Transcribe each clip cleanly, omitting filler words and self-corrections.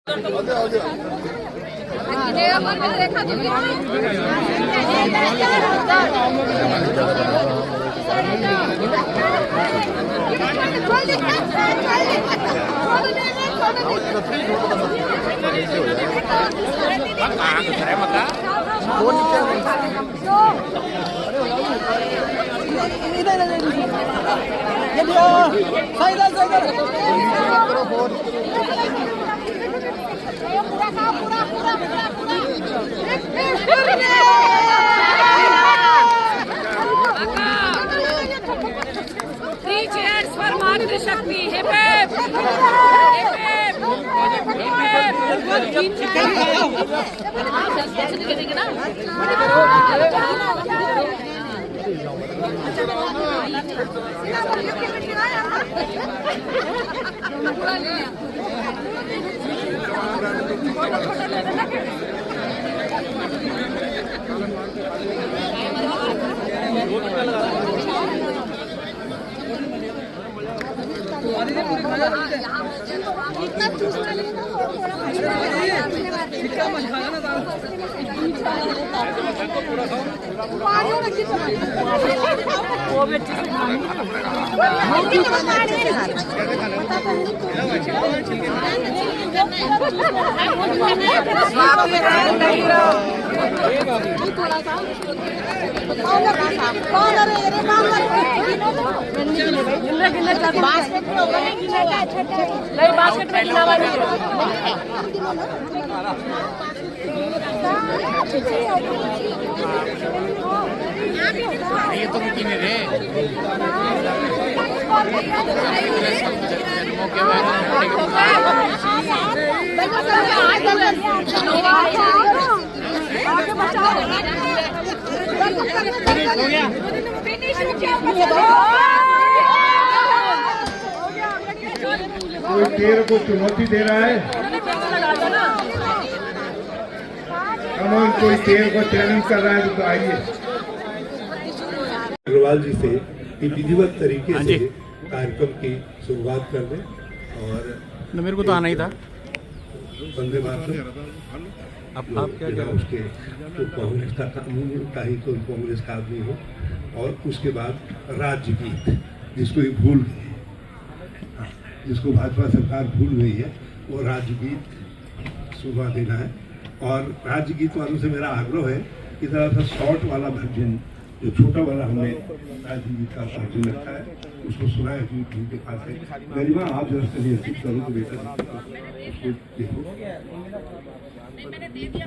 Three cheers for Matra Shakti. Hip hip. ये तो मुमकिन है रे कोई तेर को चुनौती दे रहा है, कमान कोई तेर को चैलेंज कर रहा है तो आइए अग्रवाल जी से विधिवत तरीके से कार्यक्रम की शुरुआत कर दें। और मेरे को तो आना ही था। वंदे मातरम अब आप क्या उसके तो कांग्रेस का ही कोई कांग्रेस का आदमी हो, और उसके बाद राज्य गीत जिसको ये भूल गई, जिसको भाजपा सरकार भूल गई है, वो राज्य गीत सुनवा देना है। और राज्य गीत वालों से मेरा आग्रह है कि थोड़ा सा शॉर्ट वाला वर्जन, जो छोटा वाला हमने राज्य गीत का वर्जन रखा है, उसको सुनाए उनके पास है। गरिमा आप जरा से निश्चित करो तो बेटा उसको देखो। मैंने दे दिया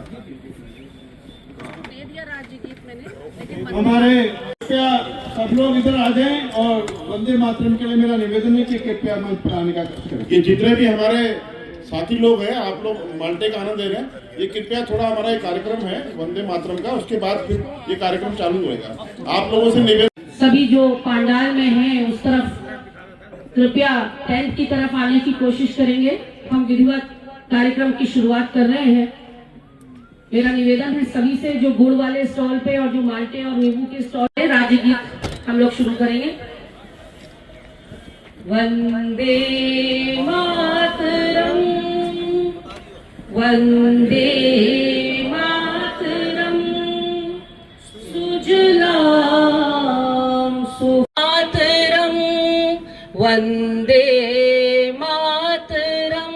राज्य गीत मैंने, लेकिन हमारे कृपया सब लोग इधर आ जाएं और वंदे मातरम के लिए मेरा निवेदन है कि कृपया मंच पर आने का कष्ट करें। ये जितने भी हमारे साथी लोग हैं, आप लोग माल्टे का आनंद ले रहे हैं, ये कृपया थोड़ा हमारा एक कार्यक्रम है वंदे मातरम का, उसके बाद फिर ये कार्यक्रम चालू होगा। आप लोगों से निवेदन, सभी जो पंडाल में हैं उस तरफ कृपया टेंट की तरफ आने की कोशिश करेंगे। हम विधिवत कार्यक्रम की शुरुआत कर रहे हैं। मेरा निवेदन है सभी से, जो गुड़ वाले स्टॉल पे और जो माल्टे और नींबू के स्टॉल पे राज्य गीत हम लोग शुरू करेंगे। वंदे मातरम वंदे मातरम सुजलाम सुमातरम वंदे मातरम।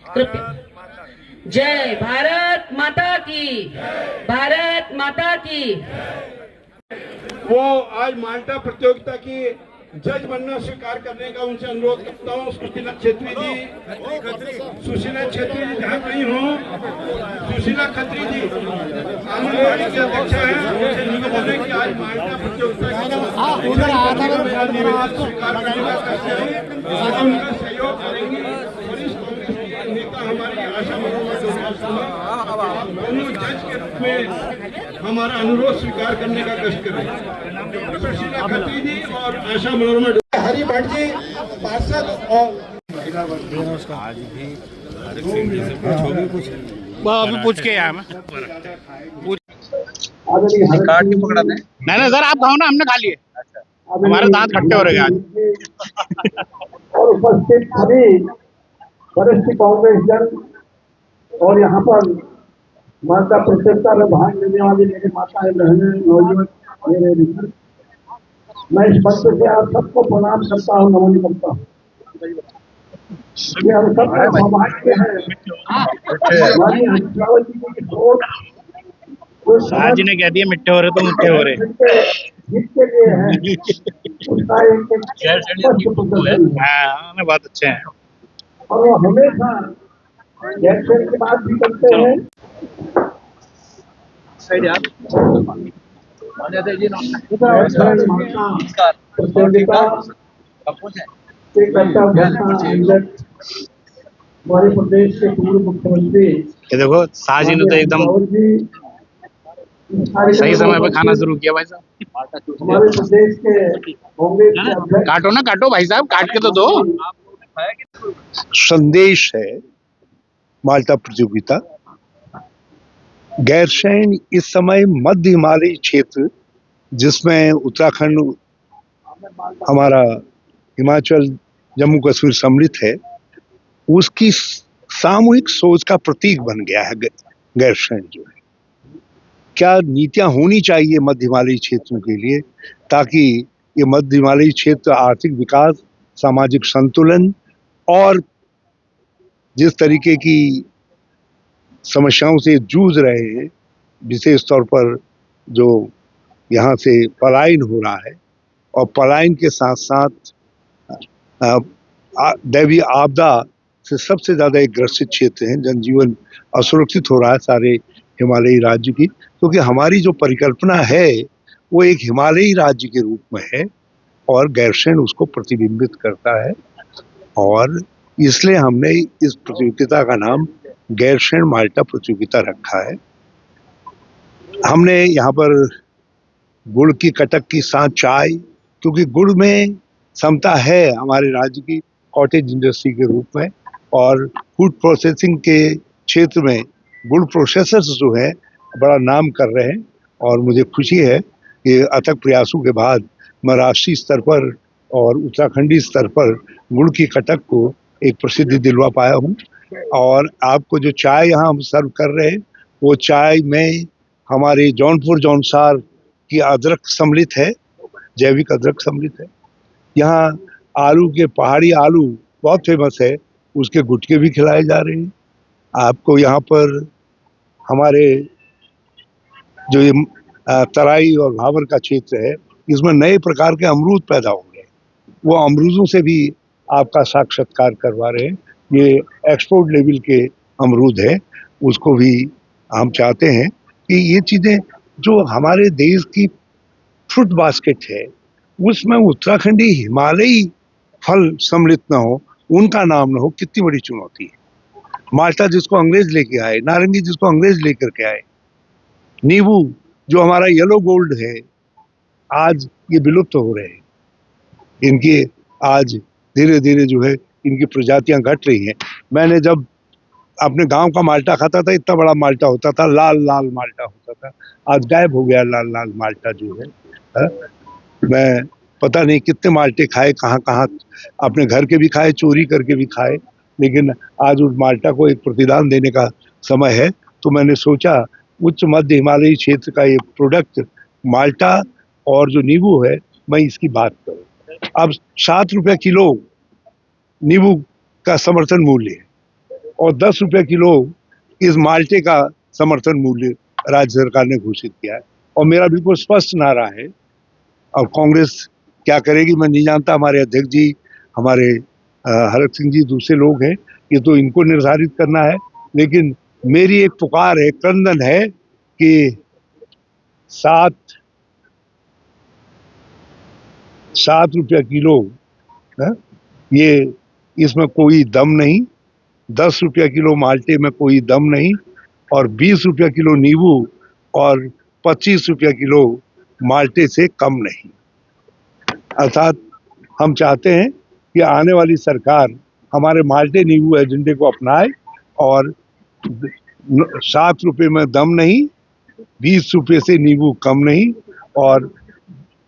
कृपया जय भारत माता की, भारत माता की। वो आज माल्टा प्रतियोगिता की जज बनना स्वीकार करने का उनसे अनुरोध करता हूँ। सुशीला छेत्री जी जहाँ कहीं हो, सुशीला खत्री जी आंगनबाड़ी की अध्यक्षा है, उनसे निवेदन है कि आज माल्टा प्रतियोगिता की मेरा निवेदन स्वीकार करने का उनका सहयोग करेंगे। नेता हमारी आशा मनोरमा दोनों जज के रूप में हमारा अनुरोध स्वीकार करने का कष्ट करें। सुशीला खत्री जी और आशा मनोरमा हरि भट्ट जी पार्षद और आज भी अभी पूछ के आया मैं। कार्ड नहीं पकड़ा दे। नहीं सर, आप खाओ ना, हमने खा लिए। हमारे दांत खट्टे हो रहे हैं आज। और उपस्थित सभी वरिष्ठ कांग्रेस जन और यहाँ पर माता प्रतियोगिता में भाग लेने वाली मेरे माताएं बहनें नौजवान मेरे मित्र, मैं इस मंच से आप सबको प्रणाम करता हूँ, नमन करता हूँ। ये हम सबका सौभाग्य है हमारी हंसरावत जी की सोच आज ने कह दिया मिट्टे हो रहे तो मुट्ठे हो रहे। जिसके लिए है उसका एक स्पष्ट प्रदर्शन है हाँ ना, बहुत अच्छे हैं। और वो हमेशा गैरसैंण की बात भी करते हैं। प्रतियोगिता के कर्ता धर्ता अंगद हमारे प्रदेश के पूर्व मुख्यमंत्री ये देखो साजी ने तो एकदम सही समय पे खाना शुरू किया भाई साहब। हमारे प्रदेश के कांग्रेस के अध्यक्ष काटो ना, काटो भाई साहब, काट के तो दो। संदेश है माल्टा प्रतियोगिता। गैरसैंण इस समय मध्य हिमालयी क्षेत्र जिसमें उत्तराखंड, हमारा हिमाचल, जम्मू कश्मीर सम्मिलित है, उसकी सामूहिक सोच का प्रतीक बन गया है गैरसैंण जो है। क्या नीतियां होनी चाहिए मध्य हिमालयी क्षेत्रों के लिए ताकि ये मध्य हिमालयी क्षेत्र आर्थिक विकास, सामाजिक संतुलन और जिस तरीके की समस्याओं से जूझ रहे हैं, विशेष तौर पर जो यहाँ से पलायन हो रहा है और पलायन के साथ साथ दैवीय आपदा से सबसे ज़्यादा एक ग्रसित क्षेत्र है, जनजीवन असुरक्षित हो रहा है सारे हिमालयी राज्य की, क्योंकि हमारी जो परिकल्पना है वो एक हिमालयी राज्य के रूप में है और गैरसैंण उसको प्रतिबिंबित करता है। और इसलिए हमने इस प्रतियोगिता का नाम गैरसैंण माल्टा प्रतियोगिता रखा है। हमने यहाँ पर गुड़ की कटक की साथ चाय, क्योंकि गुड़ में क्षमता है हमारे राज्य की कॉटेज इंडस्ट्री के रूप में, और फूड प्रोसेसिंग के क्षेत्र में गुड़ प्रोसेसर्स जो है बड़ा नाम कर रहे हैं। और मुझे खुशी है कि अथक प्रयासों के बाद मैं राष्ट्रीय स्तर पर और उत्तराखंडी स्तर पर गुड़ की कटक को एक प्रसिद्धि दिलवा पाया हूँ। और आपको जो चाय यहाँ हम सर्व कर रहे हैं वो चाय में हमारे जौनपुर जौनसार की अदरक सम्मिलित है, जैविक अदरक सम्मिलित है। यहाँ आलू के, पहाड़ी आलू बहुत फेमस है, उसके गुटके भी खिलाए जा रहे हैं। आपको यहाँ पर हमारे जो ये तराई और भावर का क्षेत्र है, इसमें नए प्रकार के अमरूद पैदा हो गए, वो अमरूदों से भी आपका साक्षात्कार करवा रहे हैं। ये एक्सपोर्ट लेवल के अमरूद है, उसको भी हम चाहते हैं कि ये चीज़ें जो हमारे देश की फ्रूट बास्केट है उसमें उत्तराखंडी हिमालयी फल सम्मिलित ना हो, उनका नाम ना हो, कितनी बड़ी चुनौती है। माल्टा जिसको अंग्रेज लेके आए, नारंगी जिसको अंग्रेज लेकर के आए, नींबू जो हमारा येलो गोल्ड है, आज ये विलुप्त हो रहे हैं। इनके आज धीरे धीरे जो है इनकी प्रजातियां घट रही हैं। मैंने जब अपने गांव का माल्टा खाता था, इतना बड़ा माल्टा होता था, लाल लाल माल्टा होता था, आज गायब हो गया लाल लाल माल्टा जो है। मैं पता नहीं कितने माल्टे खाए, कहाँ कहाँ अपने घर के भी खाए, चोरी करके भी खाए, लेकिन आज उस माल्टा को एक प्रतिदान देने का समय है। तो मैंने सोचा उच्च मध्य हिमालयी क्षेत्र का ये प्रोडक्ट माल्टा और जो नींबू है, मैं इसकी बात करूँ। अब 7 रुपये किलो नींबू का समर्थन मूल्य है और 10 रुपये किलो इस माल्टे का समर्थन मूल्य राज्य सरकार ने घोषित किया है। और मेरा बिल्कुल स्पष्ट नारा है, और कांग्रेस क्या करेगी मैं नहीं जानता, हमारे अध्यक्ष जी, हमारे हरक सिंह जी, दूसरे लोग हैं, ये तो इनको निर्धारित करना है, लेकिन मेरी एक पुकार है, क्रंदन है कि 7 रुपया किलो है, ये इसमें कोई दम नहीं। 10 रुपया किलो माल्टे में कोई दम नहीं, और 20 रुपया किलो नींबू और 25 रुपया किलो माल्टे से कम नहीं। अर्थात हम चाहते हैं कि आने वाली सरकार हमारे माल्टे नींबू एजेंडे को अपनाए और 7 रुपये में दम नहीं, 20 रुपये से नींबू कम नहीं, और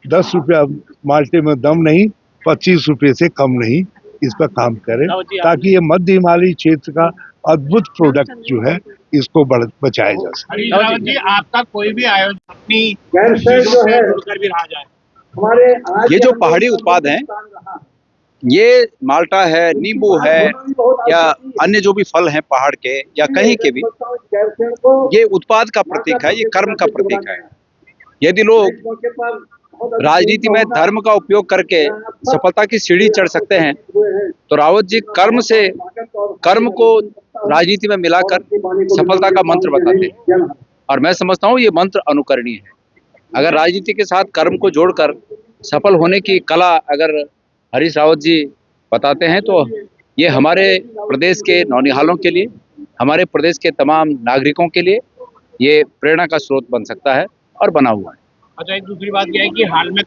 10 रुपया माल्टे में दम नहीं, 25 रुपये से कम नहीं, इस पर काम करें ताकि ये मध्य हिमालयी क्षेत्र का अद्भुत प्रोडक्ट जो है इसको बचाया जा सके। हरीश रावत जी, आपका कोई भी आयोजन अपनी गैरसैंण जो है जुड़कर भी रहा जाए। हमारे आज ये जो पहाड़ी उत्पाद हैं, ये माल्टा है, नींबू है या अन्य जो भी फल हैं पहाड़ के या कहीं के भी, ये उत्पाद का प्रतीक है, ये कर्म का प्रतीक है। यदि लोग राजनीति में धर्म का उपयोग करके सफलता की सीढ़ी चढ़ सकते हैं, तो रावत जी कर्म को राजनीति में मिलाकर सफलता का मंत्र बताते हैं, और मैं समझता हूँ ये मंत्र अनुकरणीय है। अगर राजनीति के साथ कर्म को जोड़कर सफल होने की कला अगर हरीश रावत जी बताते हैं, तो ये हमारे प्रदेश के नौनिहालों के लिए, हमारे प्रदेश के तमाम नागरिकों के लिए ये प्रेरणा का स्रोत बन सकता है और बना हुआ है। अच्छा, एक दूसरी बात यह है कि हाल में